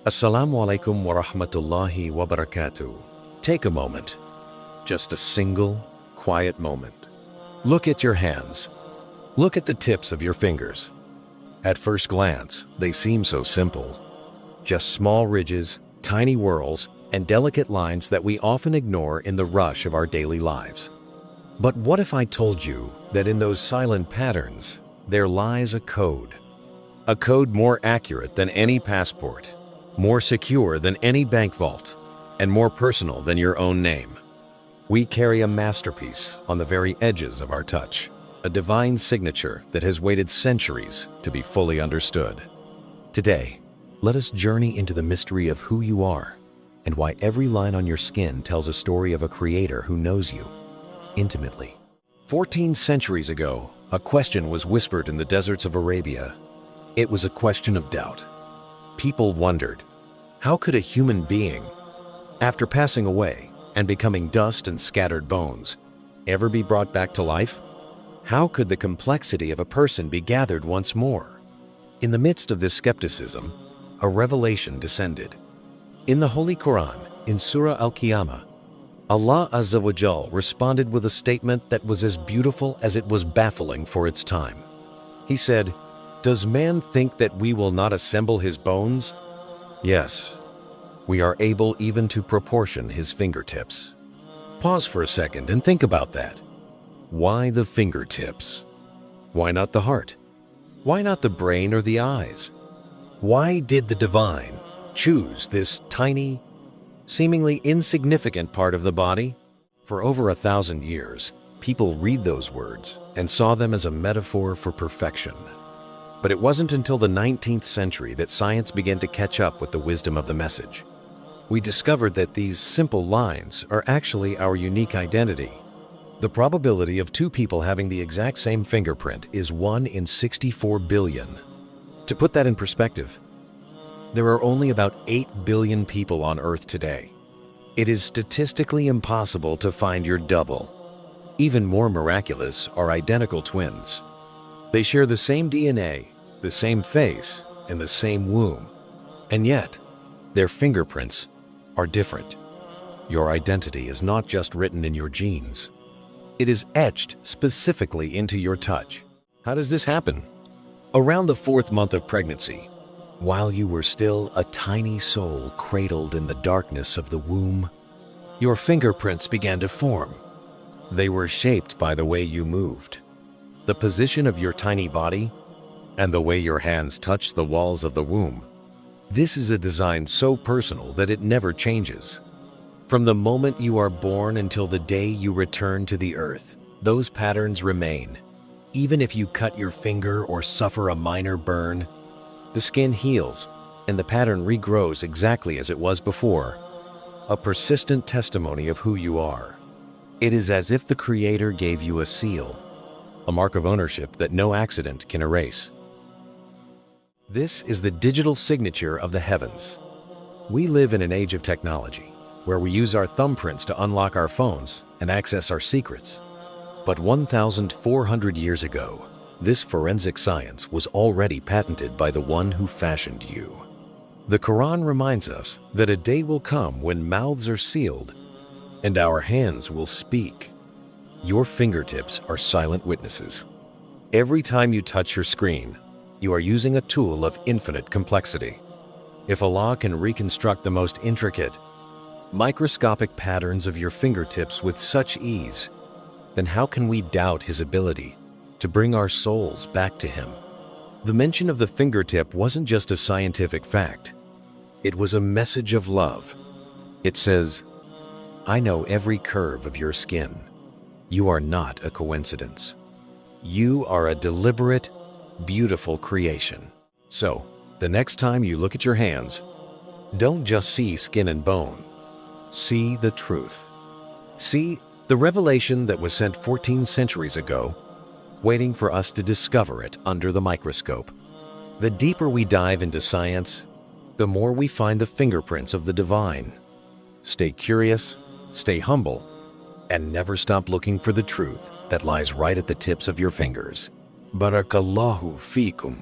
Assalamu alaikum wa rahmatullahi wa barakatuh. Take a moment, just a single, quiet moment. Look at your hands. Look at the tips of your fingers. At first glance, they seem so simple. Just small ridges, tiny whorls, and delicate lines that we often ignore in the rush of our daily lives. But what if I told you that in those silent patterns, there lies a code? A code more accurate than any passport, more secure than any bank vault, and more personal than your own name. We carry a masterpiece on the very edges of our touch, a divine signature that has waited centuries to be fully understood. Today, let us journey into the mystery of who you are and why every line on your skin tells a story of a creator who knows you intimately. 14 centuries ago, a question was whispered in the deserts of Arabia. It was a question of doubt. People wondered, how could a human being, after passing away and becoming dust and scattered bones, ever be brought back to life? How could the complexity of a person be gathered once more? In the midst of this skepticism, a revelation descended. In the Holy Qur'an, in Surah Al-Qiyamah, Allah Azza wa Jal responded with a statement that was as beautiful as it was baffling for its time. He said, "Does man think that we will not assemble his bones? Yes, we are able even to proportion his fingertips." Pause for a second and think about that. Why the fingertips? Why not the heart? Why not the brain or the eyes? Why did the divine choose this tiny, seemingly insignificant part of the body? For over 1,000 years, people read those words and saw them as a metaphor for perfection. But it wasn't until the 19th century that science began to catch up with the wisdom of the message. We discovered that these simple lines are actually our unique identity. The probability of two people having the exact same fingerprint is 1 in 64 billion. To put that in perspective, there are only about 8 billion people on Earth today. It is statistically impossible to find your double. Even more miraculous are identical twins. They share the same DNA, the same face, and the same womb. And yet, their fingerprints are different. Your identity is not just written in your genes. It is etched specifically into your touch. How does this happen? Around the 4th month of pregnancy, while you were still a tiny soul cradled in the darkness of the womb, your fingerprints began to form. They were shaped by the way you moved, the position of your tiny body, and the way your hands touched the walls of the womb. This is a design so personal that it never changes. From the moment you are born until the day you return to the earth, those patterns remain. Even if you cut your finger or suffer a minor burn, the skin heals and the pattern regrows exactly as it was before, a persistent testimony of who you are. It is as if the Creator gave you a seal, a mark of ownership that no accident can erase. This is the digital signature of the heavens. We live in an age of technology, where we use our thumbprints to unlock our phones and access our secrets. But 1,400 years ago, this forensic science was already patented by the one who fashioned you. The Quran reminds us that a day will come when mouths are sealed and our hands will speak. Your fingertips are silent witnesses. Every time you touch your screen, you are using a tool of infinite complexity. If Allah can reconstruct the most intricate, microscopic patterns of your fingertips with such ease, then how can we doubt His ability to bring our souls back to Him? The mention of the fingertip wasn't just a scientific fact. It was a message of love. It says, "I know every curve of your skin. You are not a coincidence. You are a deliberate, beautiful creation." So, the next time you look at your hands, don't just see skin and bone. See the truth. See the revelation that was sent 14 centuries ago, waiting for us to discover it under the microscope. The deeper we dive into science, the more we find the fingerprints of the divine. Stay curious, stay humble, and never stop looking for the truth that lies right at the tips of your fingers. Barakallahu feekum.